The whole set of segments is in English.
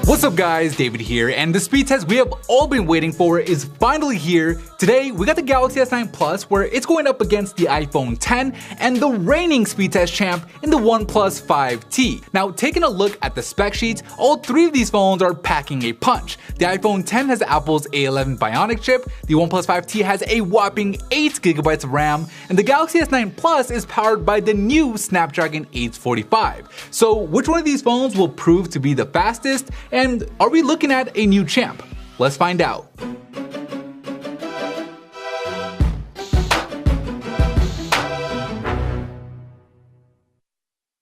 What's up guys, David here, and the speed test we have all been waiting for is finally here. Today, we got the Galaxy S9 Plus where it's going up against the iPhone 10 and the reigning speed test champ in the OnePlus 5T. Now, taking a look at the spec sheets, all three of these phones are packing a punch. The iPhone 10 has Apple's A11 Bionic chip, the OnePlus 5T has a whopping 8GB of RAM, and the Galaxy S9 Plus is powered by the new Snapdragon 845. So, which one of these phones will prove to be the fastest? And are we looking at a new champ? Let's find out.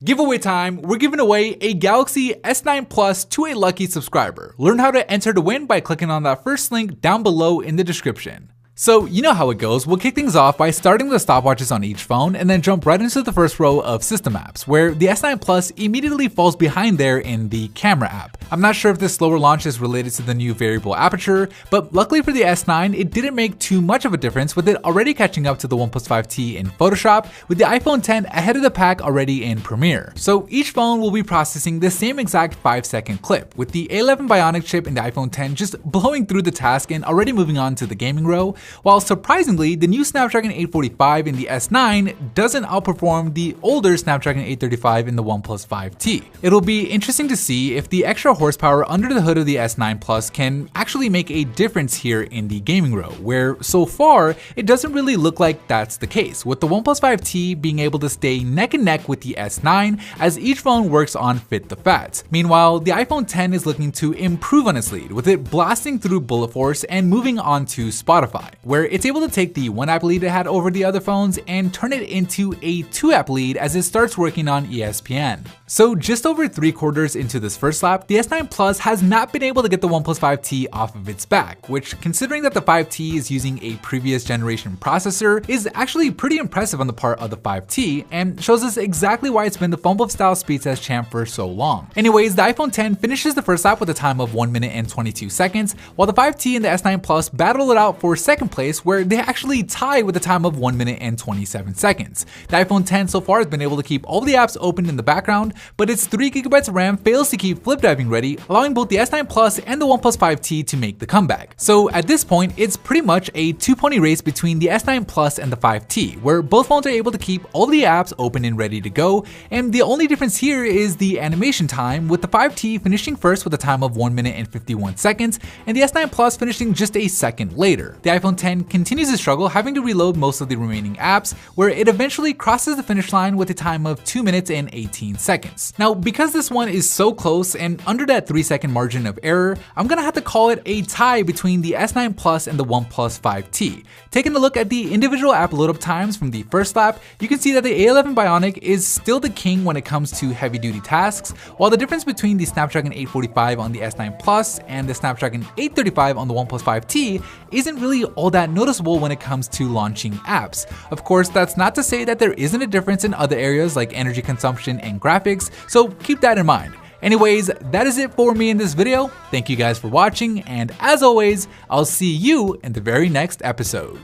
Giveaway time, we're giving away a Galaxy S9 Plus to a lucky subscriber. Learn how to enter to win by clicking on that first link down below in the description. So you know how it goes, we'll kick things off by starting with the stopwatches on each phone and then jump right into the first row of system apps, where the S9 Plus immediately falls behind there in the camera app. I'm not sure if this slower launch is related to the new variable aperture, but luckily for the S9, it didn't make too much of a difference, with it already catching up to the OnePlus 5T in Photoshop, with the iPhone 10 ahead of the pack already in Premiere. So each phone will be processing the same exact 5-second clip, with the A11 Bionic chip in the iPhone 10 just blowing through the task and already moving on to the gaming row, while surprisingly, the new Snapdragon 845 in the S9 doesn't outperform the older Snapdragon 835 in the OnePlus 5T. It'll be interesting to see if the extra horsepower under the hood of the S9 Plus can actually make a difference here in the gaming row, where so far, it doesn't really look like that's the case, with the OnePlus 5T being able to stay neck and neck with the S9 as each phone works on fit the fats. Meanwhile, the iPhone 10 is looking to improve on its lead, with it blasting through bullet force and moving on to Spotify, where it's able to take the one app lead it had over the other phones and turn it into a 2-app lead as it starts working on ESPN. So just over 3/4 into this first lap, the S9 Plus has not been able to get the OnePlus 5T off of its back, which, considering that the 5T is using a previous generation processor, is actually pretty impressive on the part of the 5T and shows us exactly why it's been the phone style speed test champ for so long. Anyways, the iPhone 10 finishes the first lap with a time of 1 minute and 22 seconds, while the 5T and the S9 Plus battle it out for second place, where they actually tie with a time of 1 minute and 27 seconds. The iPhone 10 so far has been able to keep all the apps open in the background, but its 3GB of RAM fails to keep flip diving ready, allowing both the S9 Plus and the OnePlus 5T to make the comeback. So at this point, it's pretty much a two-pony race between the S9 Plus and the 5T, where both phones are able to keep all the apps open and ready to go, and the only difference here is the animation time, with the 5T finishing first with a time of 1 minute and 51 seconds, and the S9 Plus finishing just a second later. The iPhone 10 continues to struggle, having to reload most of the remaining apps, where it eventually crosses the finish line with a time of 2 minutes and 18 seconds. Now, because this one is so close and under that 3-second margin of error, I'm gonna have to call it a tie between the S9 Plus and the OnePlus 5T. Taking a look at the individual app load up times from the first lap, you can see that the A11 Bionic is still the king when it comes to heavy duty tasks, while the difference between the Snapdragon 845 on the S9 Plus and the Snapdragon 835 on the OnePlus 5T isn't really all that noticeable when it comes to launching apps. Of course, that's not to say that there isn't a difference in other areas like energy consumption and graphics, so keep that in mind. Anyways, that is it for me in this video. Thank you guys for watching, and as always, I'll see you in the very next episode.